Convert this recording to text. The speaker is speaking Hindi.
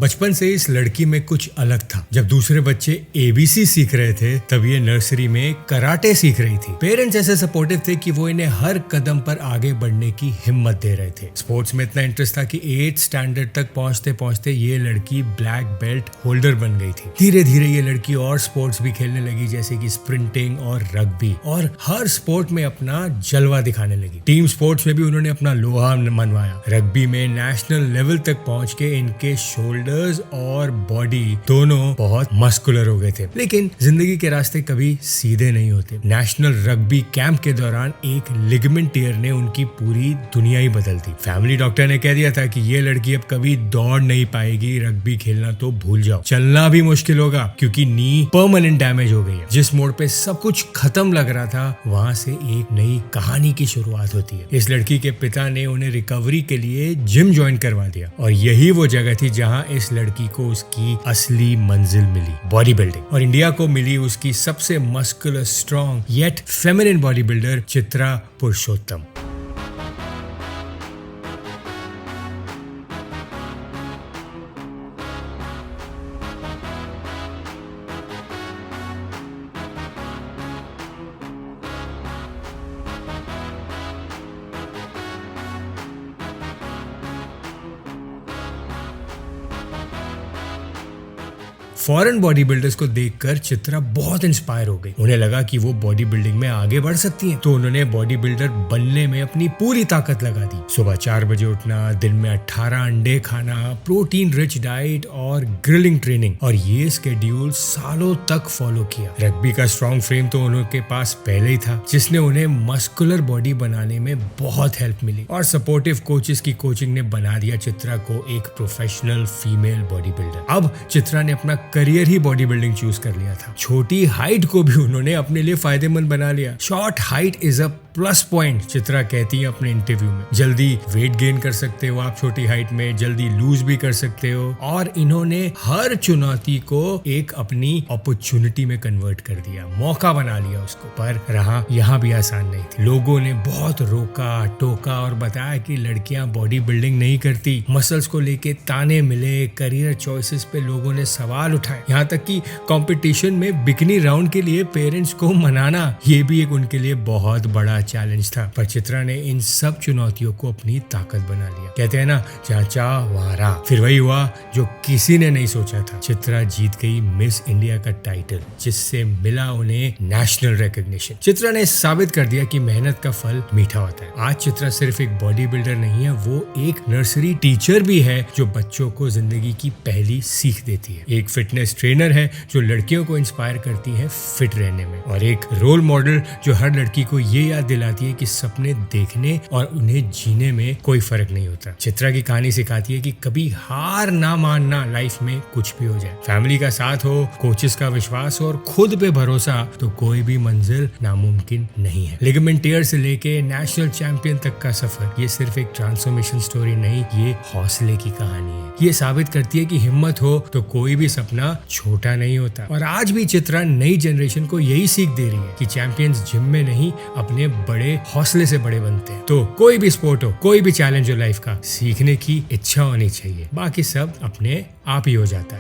बचपन से इस लड़की में कुछ अलग था। जब दूसरे बच्चे एबीसी सीख रहे थे तब ये नर्सरी में कराटे सीख रही थी। पेरेंट्स ऐसे सपोर्टिव थे कि वो इन्हें हर कदम पर आगे बढ़ने की हिम्मत दे रहे थे। स्पोर्ट्स में इतना इंटरेस्ट था कि 8th स्टैंडर्ड तक पहुंचते पहुंचते ये लड़की ब्लैक बेल्ट होल्डर बन गई थी। धीरे धीरे ये लड़की और स्पोर्ट्स भी खेलने लगी, जैसे कि स्प्रिंटिंग और रग्बी, और हर स्पोर्ट में अपना जलवा दिखाने लगी। टीम स्पोर्ट्स में भी उन्होंने अपना लोहा मनवाया। रग्बी में नेशनल लेवल तक पहुंच के इनके शोल्डर्स और बॉडी दोनों बहुत मस्कुलर हो गए थे। लेकिन जिंदगी के रास्ते कभी सीधे नहीं होते। नेशनल रग्बी कैंप के दौरान एक लिगामेंट टियर ने उनकी पूरी दुनिया ही बदल दी। फैमिली डॉक्टर ने कह दिया था कि ये लड़की अब कभी दौड़ नहीं पाएगी, रग्बी खेलना तो भूल जाओ, चलना भी मुश्किल होगा क्योंकि नी परमानेंट डैमेज हो गई है। जिस मोड़ पे सब कुछ खत्म लग रहा था वहां से एक नई कहानी की शुरुआत होती है। इस लड़की के पिता ने उन्हें रिकवरी के लिए जिम ज्वाइन करवा दिया और यही वो जगह थी जहां इस लड़की को उसकी असली मंजिल मिली, बॉडी बिल्डिंग। और इंडिया को मिली उसकी सबसे muscular, strong yet feminine body builder Chitra Purushottam. Foreign body builders को देखकर चित्रा बहुत इंस्पायर हो गई। उन्हें लगा कि वो बॉडी बिल्डिंग में आगे बढ़ सकती हैं, तो उन्होंने बॉडी बिल्डर बनने में अपनी पूरी ताकत लगा दी। सुबह 4 बजे उठना, दिन में 18 अंडे खाना, प्रोटीन रिच डाइट और ग्रिलिंग ट्रेनिंग, और ये स्केड्यूल सालों तक फॉलो किया। रग्बी का स्ट्रॉन्ग फ्रेम तो उनके पास पहले ही था, जिसने उन्हें मस्कुलर बॉडी बनाने में बहुत हेल्प मिली, और सपोर्टिव कोचेस की कोचिंग ने बना दिया चित्रा को एक प्रोफेशनल फीमेल बॉडी बिल्डर। अब चित्रा ने अपना करियर ही बॉडी बिल्डिंग चूज कर लिया था। छोटी हाइट को भी उन्होंने अपने लिए फायदेमंद बना लिया। Short height is a plus point, Chitra कहती है अपने इंटरव्यू में। जल्दी वेट गेन कर सकते हो आप छोटी हाइट में, जल्दी लूज भी कर सकते हो, और इन्होंने हर चुनौती को एक अपनी अपॉर्चुनिटी में कन्वर्ट कर दिया, मौका बना लिया उसको। पर रहा यहाँ भी आसान नहीं थी। लोगों ने बहुत रोका टोका और बताया कि लड़कियां बॉडी बिल्डिंग नहीं करती। मसल्स को लेके ताने मिले, करियर चॉइसेस पे लोगों ने सवाल उठाए, यहाँ तक कि कंपटीशन में बिकनी राउंड के लिए पेरेंट्स को मनाना ये भी एक उनके लिए बहुत बड़ा चैलेंज था। पर चित्रा ने इन सब चुनौतियों को अपनी ताकत बना लिया। कहते हैं ना, जहाँ चाह वहाँ राह। फिर वही हुआ जो किसी ने नहीं सोचा था। चित्रा जीत गई मिस इंडिया का टाइटल, जिससे मिला उन्हें नेशनल रिकॉग्निशन। चित्रा ने साबित कर दिया कि मेहनत का फल मीठा होता है। आज चित्रा सिर्फ एक बॉडी बिल्डर नहीं है, वो एक नर्सरी टीचर भी है जो बच्चों को जिंदगी की पहली सीख देती है। एक फिटनेस ट्रेनर है जो लड़कियों को इंस्पायर करती है फिट रहने में, और एक रोल मॉडल जो हर लड़की को ये याद दिलाती है कि सपने देखने और उन्हें जीने में कोई फर्क नहीं होता। चित्रा की कहानी सिखाती है कि कभी हार ना मानना, लाइफ में कुछ भी हो जाए। फैमिली का साथ हो, कोचेस का विश्वास और खुद पे भरोसा, तो कोई भी मंजिल नामुमकिन नहीं है। लिगामेंट टियर से लेके नेशनल चैंपियन तक का सफर, ये सिर्फ एक ट्रांसफॉर्मेशन स्टोरी नहीं, ये हौसले की कहानी है। ये साबित करती है कि हिम्मत हो तो कोई भी सपना छोटा नहीं होता। और आज भी चित्रा नई जनरेशन को यही सीख दे रही है कि चैंपियंस जिम में नहीं, अपने बड़े हौसले से बड़े बनते हैं। तो कोई भी स्पोर्ट हो, कोई भी चैलेंज हो लाइफ का, सीखने की इच्छा होनी चाहिए, बाकी सब अपने आप ही हो जाता है।